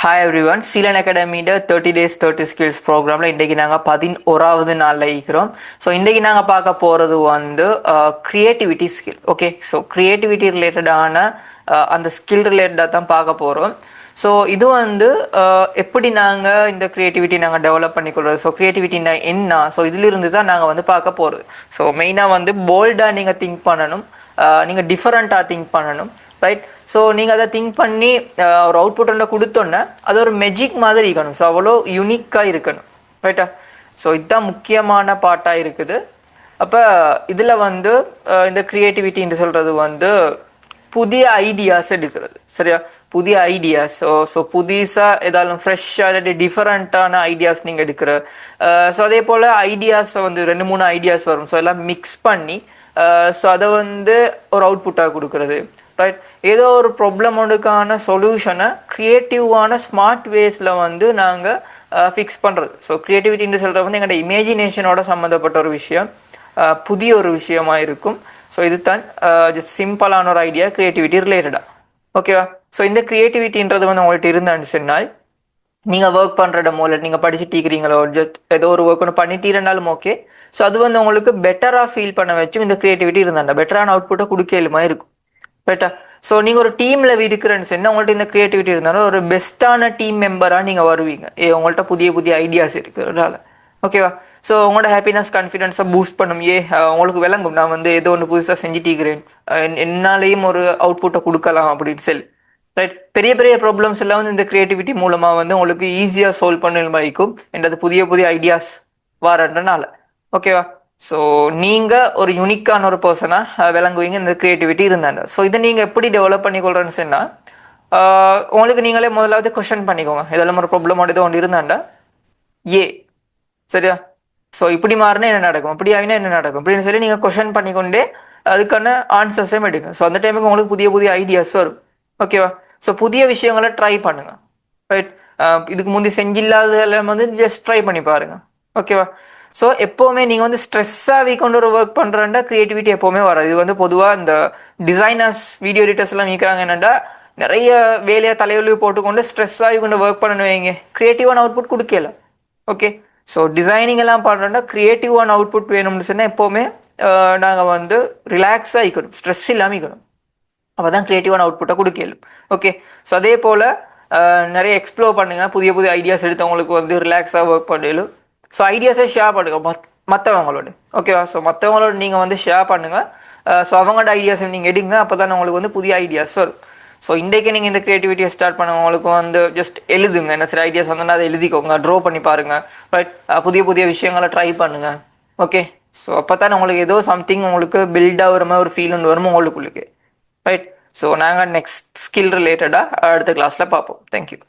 Hi everyone, Seelan அகாடமியோட 30 days 30 skills ப்ரோக்ராமில் இன்றைக்கி நாங்கள் 11வது நாளில் இருக்கிறோம். ஸோ இன்றைக்கி நாங்கள் பார்க்க போகிறது வந்து creativity skill. Okay, so creativity ரிலேட்டடான அந்த ஸ்கில் ரிலேட்டடாக தான் பார்க்க போகிறோம். ஸோ இது வந்து எப்படி நாங்கள் இந்த க்ரியேட்டிவிட்டி நாங்கள் டெவலப் பண்ணிக்கொள்வது, ஸோ க்ரியேட்டிவிட்டினா என்ன, ஸோ இதிலிருந்து தான் நாங்கள் வந்து பார்க்க போகிறது. ஸோ மெயினாக வந்து போல்டாக நீங்கள் திங்க் பண்ணணும், நீங்கள் டிஃபரெண்ட்டாக திங்க் பண்ணணும், ரைட்? ஸோ நீங்கள் அதை திங்க் பண்ணி ஒரு அவுட்புட் ஒன்று கொடுத்தோன்னே அது ஒரு மெஜிக் மாதிரி இருக்கணும். ஸோ அவ்வளோ யூனிக்காக இருக்கணும், ரைட்டா? ஸோ இதுதான் முக்கியமான பார்ட்டாக இருக்குது. அப்போ இதில் வந்து இந்த க்ரியேட்டிவிட்டின்னு சொல்கிறது வந்து புதிய ஐடியாஸ் எடுக்கிறது, சரியா? புதிய ஐடியாஸ், ஸோ புதுசாக ஏதாலும் ஃப்ரெஷ்ஷாக இல்லாட்டி டிஃப்ரெண்ட்டான ஐடியாஸ் நீங்கள் எடுக்கிற. ஸோ அதே போல் ஐடியாஸை வந்து 2-3 ஐடியாஸ் வரும். ஸோ எல்லாம் மிக்ஸ் பண்ணி ஸோ அதை வந்து ஒரு அவுட்புட்டாக கொடுக்குறது, ரைட்? ஏதோ ஒரு ப்ராப்ளமோடுக்கான சொல்யூஷனை க்ரியேட்டிவான ஸ்மார்ட் வேஸில் வந்து நாங்கள் ஃபிக்ஸ் பண்ணுறது. ஸோ க்ரியேட்டிவிட்டின்னு சொல்கிறது வந்து எங்களோட இமேஜினேஷனோட சம்மந்தப்பட்ட ஒரு விஷயம், புதிய ஒரு விஷயமாக இருக்கும். ஸோ இது தான் ஜஸ்ட் சிம்பிளான ஒரு ஐடியா க்ரியேட்டிவிட்டி ரிலேட்டடாக, ஓகேவா? ஸோ இந்த க்ரியேட்டிவிட்டின்றது வந்து உங்கள்கிட்ட இருந்தான்னு சொன்னால், நீங்கள் ஒர்க் பண்ணுறடமோ இல்லை நீங்கள் படிச்சுட்டு இருக்கிறீங்களோ, ஜஸ்ட் ஏதோ ஒரு ஒர்க் ஒன்று பண்ணிட்டீங்கன்னாலும் ஓகே. ஸோ அது வந்து உங்களுக்கு பெட்டராக ஃபீல் பண்ண வச்சும் இந்த க்ரியேட்டிவிட்டி இருந்தாண்டா பெட்டரான அவுட்புட்டை கொடுக்கலுமா இருக்கும், ரைட்டா? ஸோ நீங்கள் ஒரு டீமில் இருக்கிறேன்னு சொன்னால் உங்கள்கிட்ட இந்த க்ரியேட்டிவிட்டி இருந்தாலும் ஒரு பெஸ்ட்டான டீம் மெம்பராக நீங்கள் வருவீங்க. உங்கள்கிட்ட புதிய புதிய ஐடியாஸ் இருக்கிறதால, ஓகேவா? ஸோ உங்களோட ஹாப்பினஸ் கான்ஃபிடென்ஸை பூஸ்ட் பண்ணும். உங்களுக்கு விளங்கும், நான் வந்து ஏதோ ஒன்று புதுசாக செஞ்சுட்டிருக்கிறேன், என்னாலேயும் ஒரு அவுட்புட்டை கொடுக்கலாம் அப்படின்னு சொல்லி, ரைட்? பெரிய பெரிய ப்ராப்ளம்ஸ் எல்லாம் வந்து இந்த க்ரியேட்டிவிட்டி மூலமாக வந்து உங்களுக்கு ஈஸியாக சால்வ் பண்ண மாதிரிக்கும் என்றது புதிய புதிய ஐடியாஸ் வரன்றனால, ஓகேவா? ஸோ நீங்கள் ஒரு யூனிக்கான ஒரு பர்சனாக விளங்குவீங்க இந்த க்ரியேட்டிவிட்டி இருந்தாங்க. ஸோ இதை நீங்கள் எப்படி டெவலப் பண்ணிக்கொள்கிறேன்னு சொன்னால், உங்களுக்கு நீங்களே முதலாவது கொஷன் பண்ணிக்கோங்க. இதெல்லாம் ஒரு ப்ராப்ளமோட ஏதோ ஒன்று இருந்தாண்டா சரியா? ஸோ இப்படி மாறினா என்ன நடக்கும், அப்படி ஆகினா என்ன நடக்கும் அப்படின்னு சொல்லி நீங்கள் கொஷன் பண்ணிக்கொண்டே அதுக்கான ஆன்சர்ஸையும் எடுங்க. ஸோ அந்த டைமுக்கு உங்களுக்கு புதிய புதிய ஐடியாஸ் வரும், ஓகேவா? ஸோ புதிய விஷயங்களை ட்ரை பண்ணுங்க, ரைட்? இதுக்கு முந்தி செஞ்சில்லாதெல்லாம் வந்து ஜஸ்ட் ட்ரை பண்ணி பாருங்க, ஓகேவா? ஸோ எப்போவுமே நீங்கள் வந்து ஸ்ட்ரெஸ்ஸாக கொண்டு ஒரு ஒர்க் பண்ணுறேன்டா க்ரியேட்டிவிட்டி எப்போவுமே வராது. இது வந்து பொதுவாக இந்த டிசைனர்ஸ், வீடியோ எடிட்டர்ஸ் எல்லாம் நிற்கிறாங்க என்னென்னா, நிறைய வேலையை தலைவலி போட்டுக்கொண்டு ஸ்ட்ரெஸ்ஸாக கொண்டு ஒர்க் பண்ணணும் வைங்க, க்ரியேட்டிவான அவுட்புட் கொடுக்கல, ஓகே? ஸோ டிசைனிங் எல்லாம் பண்ணுறோன்னா க்ரியேட்டிவான அவுட்புட் வேணும்னு சொன்னால் எப்போவுமே நாங்கள் வந்து ரிலாக்ஸாக இருக்கணும், ஸ்ட்ரெஸ் இல்லாமல் இருக்கணும். அப்போ தான் க்ரியேட்டிவான அவுட்புட்டை கொடுக்கலும், ஓகே? ஸோ அதே போல் நிறைய எக்ஸ்ப்ளோர் பண்ணுங்கள், புதிய புதிய ஐடியாஸ் எடுத்தவங்களுக்கு வந்து ரிலாக்ஸாக ஒர்க் பண்ணலும். ஸோ ஐடியாஸை ஷேர் பண்ணுங்கள் மற்றவங்களோட, ஓகேவா? ஸோ மற்றவங்களோட நீங்கள் வந்து ஷேர் பண்ணுங்கள். ஸோ அவங்களோட ஐடியாஸை நீங்கள் எடுங்க, அப்போ தான் உங்களுக்கு வந்து புதிய ஐடியாஸ் வரும். ஸோ இன்றைக்கே நீங்கள் இந்த க்ரியேட்டிவிட்டியை ஸ்டார்ட் பண்ணுவங்களுக்கு வந்து ஜஸ்ட் எழுதுங்க, என்ன சில ஐடியாஸ் வந்தோன்னா அதை எழுதிக்கோங்க, ட்ரா பண்ணி பாருங்கள், ரைட்? புதிய புதிய விஷயங்களை ட்ரை பண்ணுங்கள், ஓகே? ஸோ அப்போ தான் உங்களுக்கு ஏதோ சம்திங் உங்களுக்கு பில்ட் ஆகிற மாதிரி ஒரு ஃபீல் ஒன்று வரும் உங்களுக்குள்ளுக்கு, ரைட்? ஸோ நாங்கள் நெக்ஸ்ட் ஸ்கில் ரிலேட்டடாக அடுத்த கிளாஸில் பார்ப்போம். தேங்க்யூ.